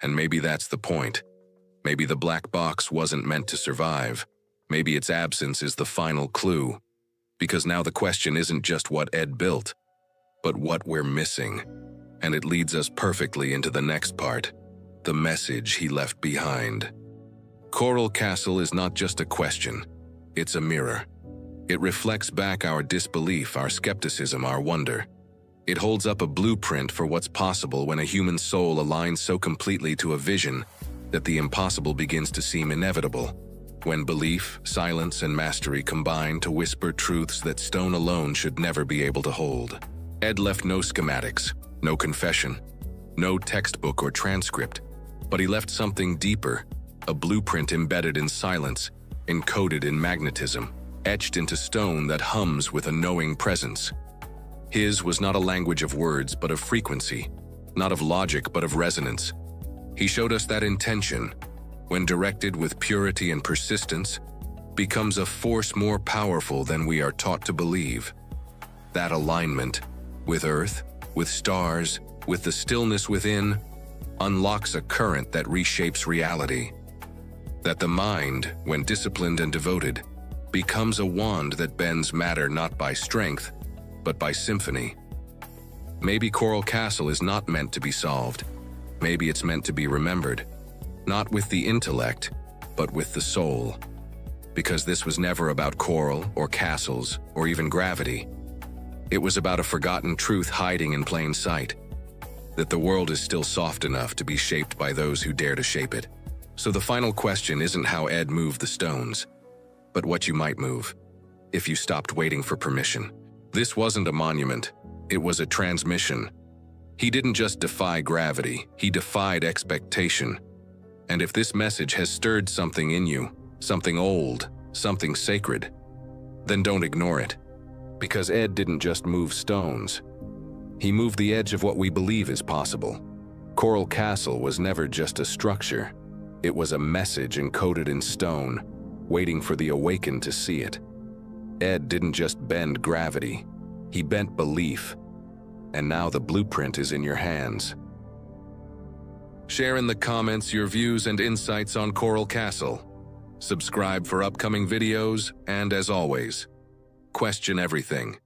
And maybe that's the point. Maybe the black box wasn't meant to survive. Maybe its absence is the final clue. Because now the question isn't just what Ed built, but what we're missing. And it leads us perfectly into the next part, the message he left behind. Coral Castle is not just a question, it's a mirror. It reflects back our disbelief, our skepticism, our wonder. It holds up a blueprint for what's possible when a human soul aligns so completely to a vision that the impossible begins to seem inevitable. When belief, silence, and mastery combine to whisper truths that stone alone should never be able to hold. Ed left no schematics, no confession, no textbook or transcript, but he left something deeper, a blueprint embedded in silence, encoded in magnetism, etched into stone that hums with a knowing presence. His was not a language of words, but of frequency, not of logic, but of resonance. He showed us that intention, when directed with purity and persistence, becomes a force more powerful than we are taught to believe. That alignment, with Earth, with stars, with the stillness within, unlocks a current that reshapes reality. That the mind, when disciplined and devoted, becomes a wand that bends matter not by strength, but by symphony. Maybe Coral Castle is not meant to be solved. Maybe it's meant to be remembered. Not with the intellect, but with the soul. Because this was never about coral or castles or even gravity. It was about a forgotten truth hiding in plain sight. That the world is still soft enough to be shaped by those who dare to shape it. So the final question isn't how Ed moved the stones, but what you might move, if you stopped waiting for permission. This wasn't a monument, it was a transmission. He didn't just defy gravity, he defied expectation. And if this message has stirred something in you, something old, something sacred, then don't ignore it. Because Ed didn't just move stones. He moved the edge of what we believe is possible. Coral Castle was never just a structure. It was a message encoded in stone, waiting for the awakened to see it. Ed didn't just bend gravity, he bent belief. And now the blueprint is in your hands. Share in the comments your views and insights on Coral Castle. Subscribe for upcoming videos, and as always, question everything.